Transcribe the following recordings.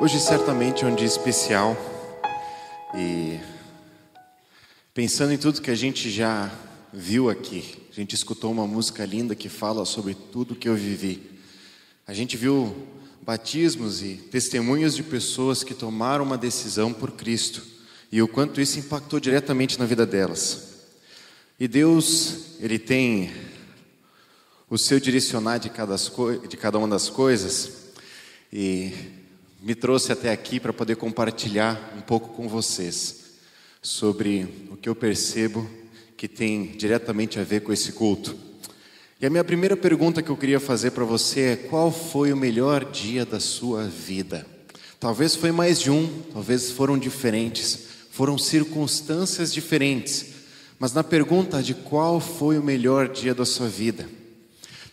Hoje certamente é um dia especial e pensando em tudo que a gente já viu aqui, a gente escutou uma música linda que fala sobre tudo que eu vivi. A gente viu batismos e testemunhos de pessoas que tomaram uma decisão por Cristo e o quanto isso impactou diretamente na vida delas. E Deus, Ele tem o seu direcionar de cada uma das coisas e me trouxe até aqui para poder compartilhar um pouco com vocês sobre o que eu percebo que tem diretamente a ver com esse culto. E a minha primeira pergunta que eu queria fazer para você é: qual foi o melhor dia da sua vida? Talvez foi mais de um, talvez foram diferentes, foram circunstâncias diferentes, mas na pergunta de qual foi o melhor dia da sua vida,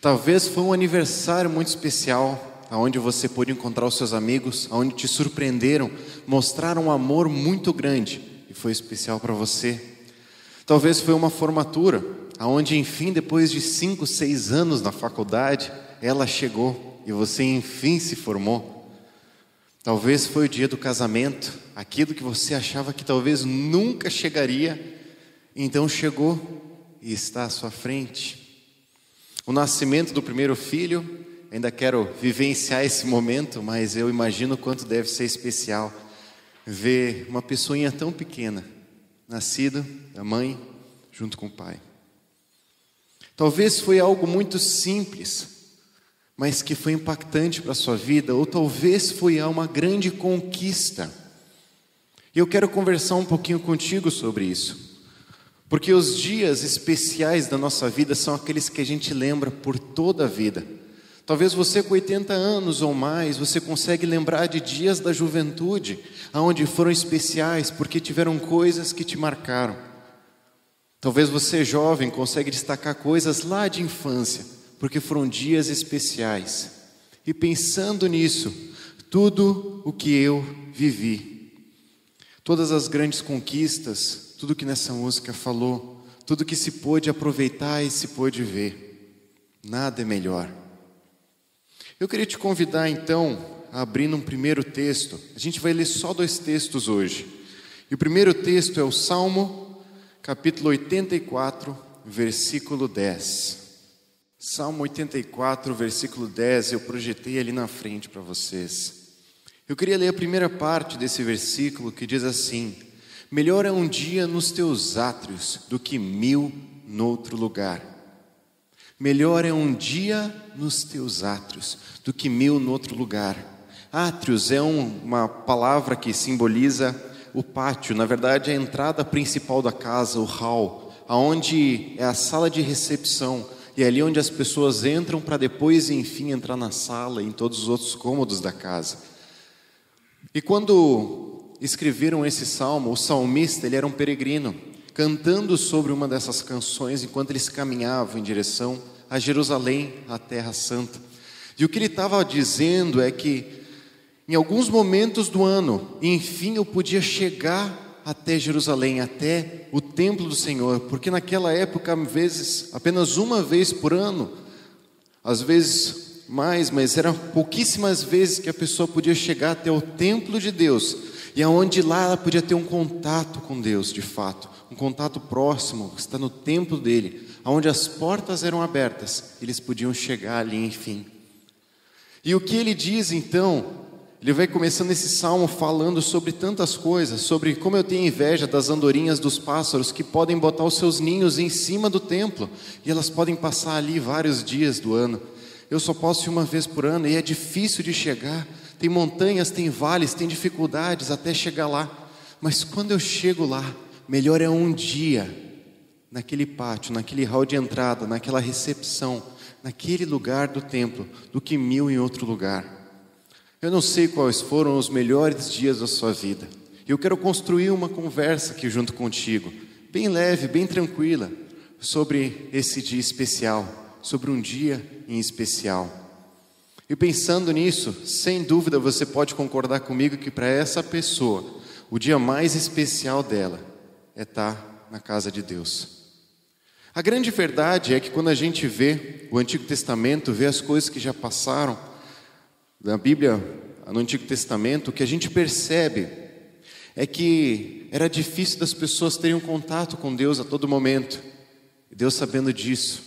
talvez foi um aniversário muito especial, onde você pôde encontrar os seus amigos, onde te surpreenderam, mostraram um amor muito grande e foi especial para você. Talvez foi uma formatura, onde enfim, depois de 5, 6 anos na faculdade, ela chegou e você enfim se formou. Talvez foi o dia do casamento, aquilo que você achava que talvez nunca chegaria, então chegou e está à sua frente. O nascimento do primeiro filho, ainda quero vivenciar esse momento, mas eu imagino o quanto deve ser especial ver uma pessoinha tão pequena, nascida da mãe junto com o pai. Talvez foi algo muito simples, mas que foi impactante para a sua vida, ou talvez foi uma grande conquista. E eu quero conversar um pouquinho contigo sobre isso, porque os dias especiais da nossa vida são aqueles que a gente lembra por toda a vida. Talvez você com 80 anos ou mais, você consegue lembrar de dias da juventude, onde foram especiais, porque tiveram coisas que te marcaram. Talvez você jovem consegue destacar coisas lá de infância, porque foram dias especiais. E pensando nisso, tudo o que eu vivi, todas as grandes conquistas, tudo que nessa música falou, tudo que se pôde aproveitar e se pôde ver, nada é melhor. Eu queria te convidar então a abrir um primeiro texto. A gente vai ler só 2 textos hoje. E o primeiro texto é o Salmo, capítulo 84, versículo 10. Salmo 84, versículo 10, eu projetei ali na frente para vocês. Eu queria ler a primeira parte desse versículo que diz assim: melhor é um dia nos teus átrios do que 1000 noutro lugar. Melhor é um dia nos teus átrios do que 1000 no outro lugar. Átrios é uma palavra que simboliza o pátio, na verdade a entrada principal da casa, o hall, aonde é a sala de recepção, e é ali onde as pessoas entram para depois enfim entrar na sala e em todos os outros cômodos da casa. E quando escreveram esse salmo, o salmista ele era um peregrino, cantando sobre uma dessas canções enquanto eles caminhavam em direção a Jerusalém, a Terra Santa. E o que ele estava dizendo é que em alguns momentos do ano, enfim, eu podia chegar até Jerusalém, até o templo do Senhor, porque naquela época, às vezes, apenas uma vez por ano, às vezes mais, mas eram pouquíssimas vezes que a pessoa podia chegar até o templo de Deus, e aonde lá ela podia ter um contato com Deus de fato, um contato próximo, que está no templo dele, onde as portas eram abertas, eles podiam chegar ali, enfim. E o que ele diz então, ele vai começando esse salmo falando sobre tantas coisas, sobre como eu tenho inveja das andorinhas dos pássaros que podem botar os seus ninhos em cima do templo, e elas podem passar ali vários dias do ano. Eu só posso ir uma vez por ano, e é difícil de chegar, tem montanhas, tem vales, tem dificuldades até chegar lá, mas quando eu chego lá, melhor é um dia naquele pátio, naquele hall de entrada, naquela recepção, naquele lugar do templo, do que 1000 em outro lugar. Eu não sei quais foram os melhores dias da sua vida. Eu quero construir uma conversa aqui junto contigo, bem leve, bem tranquila, sobre esse dia especial, sobre um dia em especial. E pensando nisso, sem dúvida você pode concordar comigo que para essa pessoa, o dia mais especial dela é estar na casa de Deus. A grande verdade é que quando a gente vê o Antigo Testamento, vê as coisas que já passaram, na Bíblia no Antigo Testamento, o que a gente percebe é que era difícil das pessoas terem um contato com Deus a todo momento. E Deus, sabendo disso,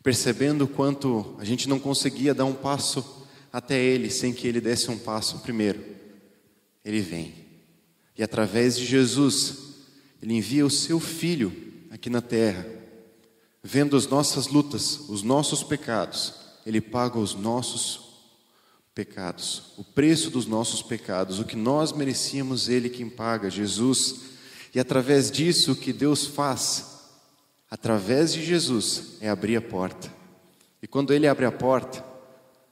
percebendo o quanto a gente não conseguia dar um passo até Ele sem que Ele desse um passo primeiro, Ele vem. E através de Jesus, Ele envia o seu Filho aqui na terra, vendo as nossas lutas, os nossos pecados. Ele paga os nossos pecados, o preço dos nossos pecados, o que nós merecíamos, Ele quem paga, Jesus. E através disso, o que Deus faz, através de Jesus, é abrir a porta. E quando Ele abre a porta,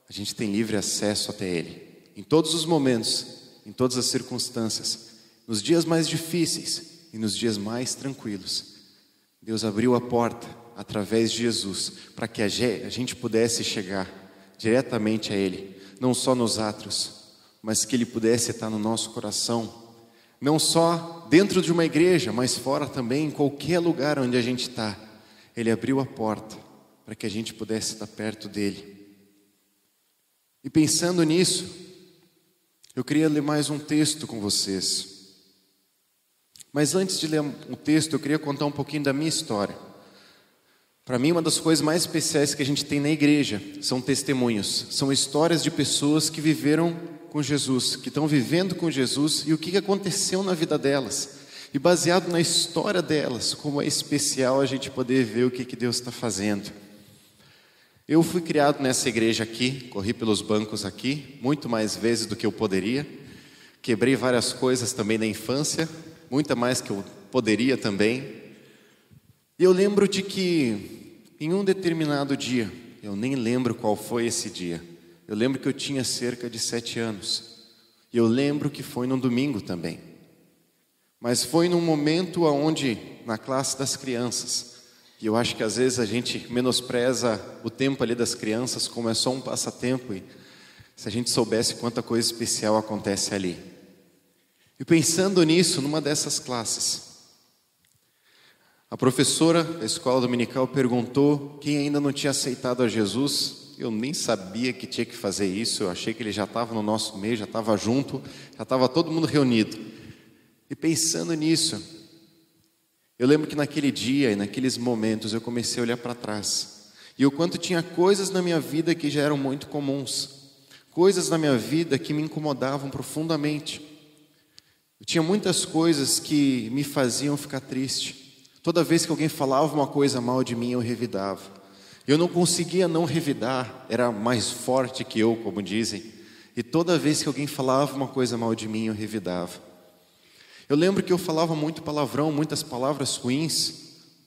a gente tem livre acesso até Ele, em todos os momentos, em todas as circunstâncias, nos dias mais difíceis e nos dias mais tranquilos. Deus abriu a porta através de Jesus, para que a gente pudesse chegar diretamente a Ele, não só nos átrios, mas que Ele pudesse estar no nosso coração, não só dentro de uma igreja, mas fora também, em qualquer lugar onde a gente está. Ele abriu a porta para que a gente pudesse estar perto dEle. E pensando nisso, eu queria ler mais um texto com vocês. Mas antes de ler o texto, eu queria contar um pouquinho da minha história. Para mim, uma das coisas mais especiais que a gente tem na igreja são testemunhos. São histórias de pessoas que viveram com Jesus, que estão vivendo com Jesus e o que aconteceu na vida delas. E baseado na história delas, como é especial a gente poder ver o que Deus está fazendo. Eu fui criado nessa igreja aqui, corri pelos bancos aqui, muito mais vezes do que eu poderia. Quebrei várias coisas também na infância, muita mais que eu poderia também. E eu lembro de que em um determinado dia, eu nem lembro qual foi esse dia, eu lembro que eu tinha cerca de 7 anos, e eu lembro que foi num domingo também, mas foi num momento onde, na classe das crianças, e eu acho que às vezes a gente menospreza o tempo ali das crianças como é só um passatempo, e se a gente soubesse quanta coisa especial acontece ali. E pensando nisso, numa dessas classes, a professora da escola dominical perguntou quem ainda não tinha aceitado a Jesus. Eu nem sabia que tinha que fazer isso, eu achei que ele já estava no nosso meio, já estava junto, já estava todo mundo reunido. E pensando nisso, eu lembro que naquele dia e naqueles momentos eu comecei a olhar para trás. E o quanto tinha coisas na minha vida que já eram muito comuns, coisas na minha vida que me incomodavam profundamente. Eu tinha muitas coisas que me faziam ficar triste. Toda vez que alguém falava uma coisa mal de mim, eu revidava. Eu não conseguia não revidar, era mais forte que eu, como dizem. E toda vez que alguém falava uma coisa mal de mim, eu revidava. Eu lembro que eu falava muito palavrão, muitas palavras ruins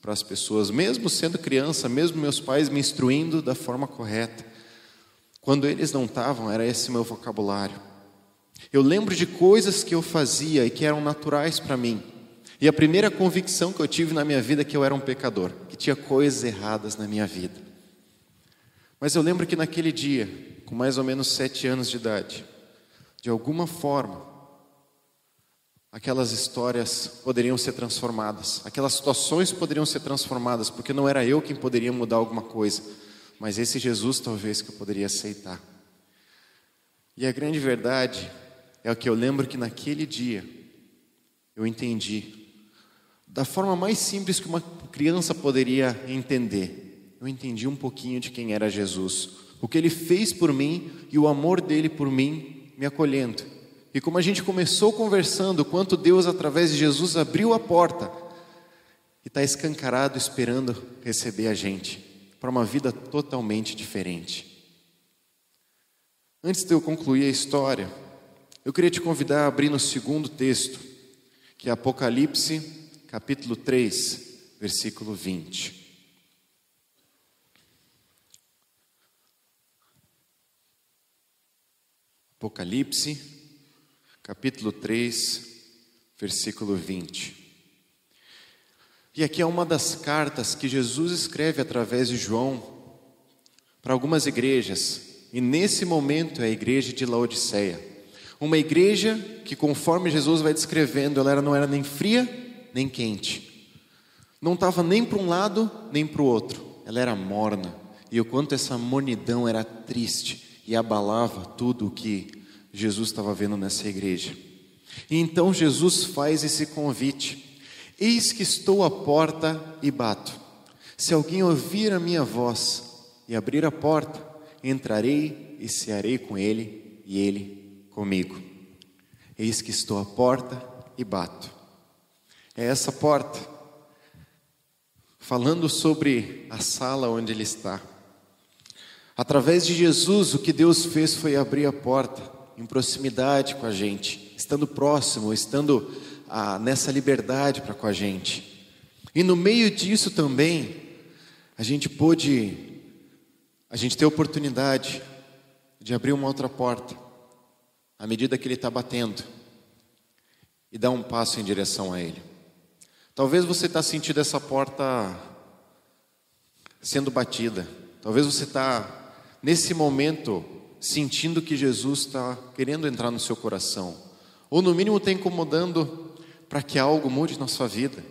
para as pessoas, mesmo sendo criança, mesmo meus pais me instruindo da forma correta. Quando eles não estavam, era esse meu vocabulário. Eu lembro de coisas que eu fazia e que eram naturais para mim. E a primeira convicção que eu tive na minha vida é que eu era um pecador, que tinha coisas erradas na minha vida. Mas eu lembro que naquele dia, com mais ou menos 7 anos de idade, de alguma forma, aquelas histórias poderiam ser transformadas, aquelas situações poderiam ser transformadas, porque não era eu quem poderia mudar alguma coisa, mas esse Jesus talvez que eu poderia aceitar. E a grande verdade é o que eu lembro que naquele dia eu entendi, da forma mais simples que uma criança poderia entender. Eu entendi um pouquinho de quem era Jesus, o que Ele fez por mim e o amor dEle por mim me acolhendo. E como a gente começou conversando, quanto Deus através de Jesus abriu a porta e está escancarado esperando receber a gente para uma vida totalmente diferente. Antes de eu concluir a história, eu queria te convidar a abrir no segundo texto, que é Apocalipse, capítulo 3, versículo 20. Apocalipse, capítulo 3, versículo 20. E aqui é uma das cartas que Jesus escreve através de João para algumas igrejas. E nesse momento é a igreja de Laodiceia. Uma igreja que, conforme Jesus vai descrevendo, ela não era nem fria, nem quente. Não estava nem para um lado, nem para o outro. Ela era morna. E o quanto essa mornidão era triste e abalava tudo o que Jesus estava vendo nessa igreja. E então Jesus faz esse convite: eis que estou à porta e bato. Se alguém ouvir a minha voz e abrir a porta, entrarei e cearei com ele e ele comigo. Eis que estou à porta e bato. É essa porta, falando sobre a sala onde ele está. Através de Jesus, o que Deus fez foi abrir a porta em proximidade com a gente, estando próximo, estando nessa liberdade para com a gente. E no meio disso também, a gente tem a oportunidade de abrir uma outra porta, à medida que Ele está batendo, e dar um passo em direção a Ele. Talvez você está sentindo essa porta sendo batida. Talvez você está, nesse momento, sentindo que Jesus está querendo entrar no seu coração. Ou no mínimo está incomodando para que algo mude na sua vida.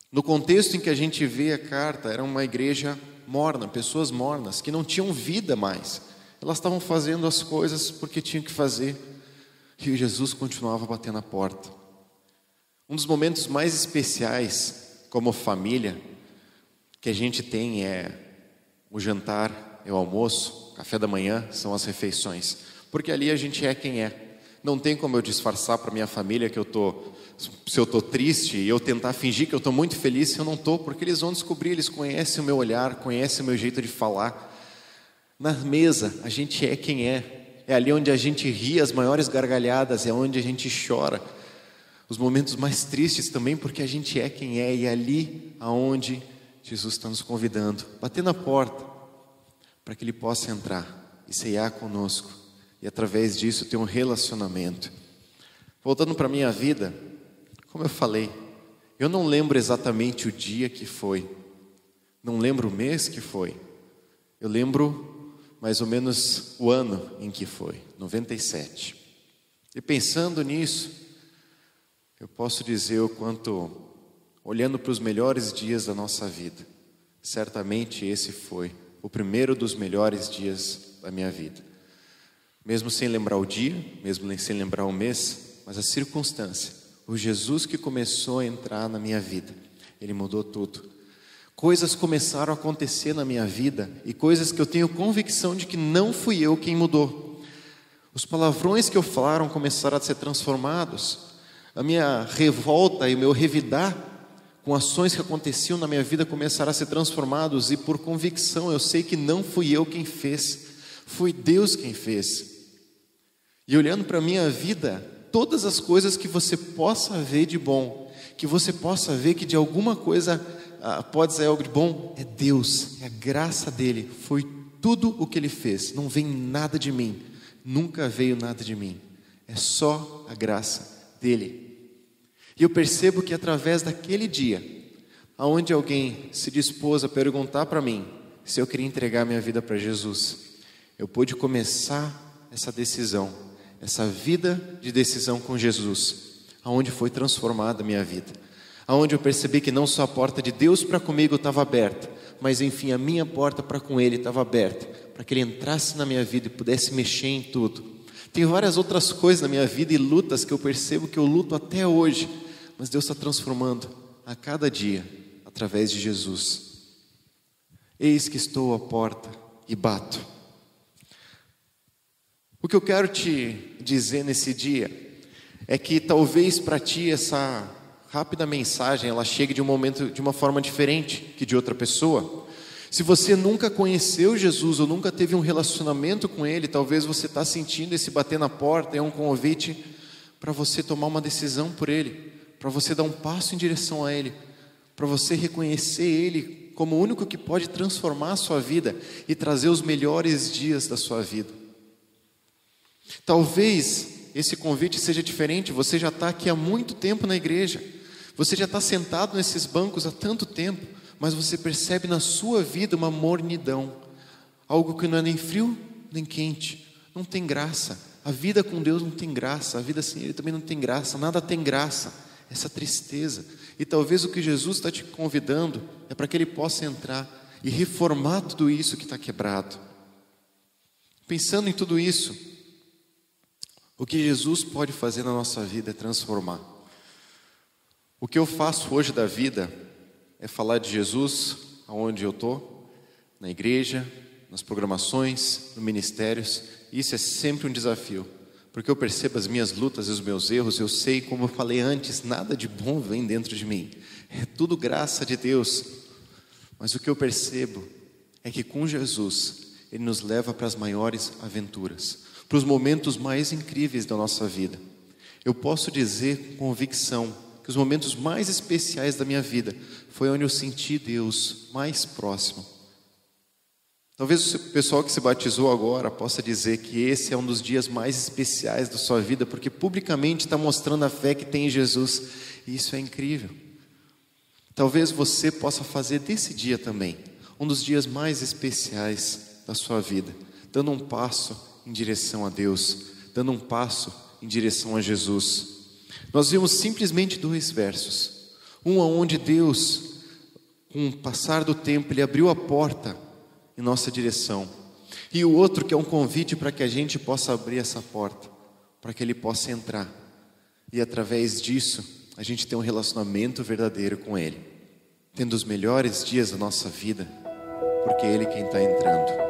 No contexto em que a gente vê a carta, era uma igreja morna, pessoas mornas, que não tinham vida mais. Elas estavam fazendo as coisas porque tinham que fazer. E Jesus continuava batendo a porta. Um dos momentos mais especiais, como família, que a gente tem é o jantar, é o almoço, café da manhã, são as refeições. Porque ali a gente é quem é. Não tem como eu disfarçar para minha família que se eu estou triste e eu tentar fingir que eu estou muito feliz se eu não estou, porque eles vão descobrir, eles conhecem o meu olhar, conhecem o meu jeito de falar. Na mesa, a gente é quem é. É ali onde a gente ri as maiores gargalhadas, é onde a gente chora. Os momentos mais tristes também, porque a gente é quem é, e é ali aonde Jesus está nos convidando, batendo a porta, para que Ele possa entrar e ceiar conosco, e através disso ter um relacionamento. Voltando para a minha vida, como eu falei, eu não lembro exatamente o dia que foi, não lembro o mês que foi, eu lembro mais ou menos o ano em que foi, 97. E pensando nisso, eu posso dizer o quanto, olhando para os melhores dias da nossa vida, certamente esse foi o primeiro dos melhores dias da minha vida. Mesmo sem lembrar o dia, mesmo sem lembrar o mês, mas a circunstância, o Jesus que começou a entrar na minha vida, Ele mudou tudo. Coisas começaram a acontecer na minha vida e coisas que eu tenho convicção de que não fui eu quem mudou. Os palavrões que eu falaram começaram a ser transformados. A minha revolta e o meu revidar com ações que aconteciam na minha vida começaram a ser transformados, e por convicção eu sei que não fui eu quem fez, foi Deus quem fez. E olhando para a minha vida, todas as coisas que você possa ver de bom, que você possa ver que de alguma coisa pode ser algo de bom, é Deus, é a graça dEle, foi tudo o que Ele fez, não vem nada de mim, nunca veio nada de mim, é só a graça dEle. E eu percebo que através daquele dia, onde alguém se dispôs a perguntar para mim se eu queria entregar minha vida para Jesus, eu pude começar essa decisão, essa vida de decisão com Jesus, aonde foi transformada a minha vida, aonde eu percebi que não só a porta de Deus para comigo estava aberta, mas enfim a minha porta para com Ele estava aberta, para que Ele entrasse na minha vida e pudesse mexer em tudo. Tem várias outras coisas na minha vida e lutas que eu percebo que eu luto até hoje, mas Deus está transformando a cada dia, através de Jesus. Eis que estou à porta e bato. O que eu quero te dizer nesse dia é que talvez para ti essa rápida mensagem ela chegue de um momento, de uma forma diferente que de outra pessoa. Se você nunca conheceu Jesus ou nunca teve um relacionamento com Ele, talvez você está sentindo esse bater na porta, é um convite para você tomar uma decisão por Ele, para você dar um passo em direção a Ele, para você reconhecer Ele como o único que pode transformar a sua vida e trazer os melhores dias da sua vida. Talvez esse convite seja diferente, você já está aqui há muito tempo na igreja, você já está sentado nesses bancos há tanto tempo, mas você percebe na sua vida uma mornidão, algo que não é nem frio nem quente, não tem graça. A vida com Deus não tem graça, a vida sem Ele também não tem graça, nada tem graça. Essa tristeza, e talvez o que Jesus está te convidando é para que Ele possa entrar e reformar tudo isso que está quebrado. Pensando em tudo isso, O que Jesus pode fazer na nossa vida é transformar. O que eu faço hoje da vida é falar de Jesus aonde eu estou, na igreja, nas programações, nos ministérios. Isso é sempre um desafio, porque eu percebo as minhas lutas e os meus erros. Eu sei, como eu falei antes, nada de bom vem dentro de mim, é tudo graça de Deus. Mas o que eu percebo é que com Jesus, Ele nos leva para as maiores aventuras, para os momentos mais incríveis da nossa vida. Eu posso dizer com convicção que os momentos mais especiais da minha vida foi onde eu senti Deus mais próximo. Talvez o pessoal que se batizou agora possa dizer que esse é um dos dias mais especiais da sua vida, porque publicamente está mostrando a fé que tem em Jesus, e isso é incrível. Talvez você possa fazer desse dia também um dos dias mais especiais da sua vida, dando um passo em direção a Deus, dando um passo em direção a Jesus. Nós vimos simplesmente 2 versos, um onde Deus, com o passar do tempo, Ele abriu a porta em nossa direção, e o outro que é um convite para que a gente possa abrir essa porta, para que Ele possa entrar, e através disso a gente ter um relacionamento verdadeiro com Ele, tendo os melhores dias da nossa vida, porque é Ele quem está entrando.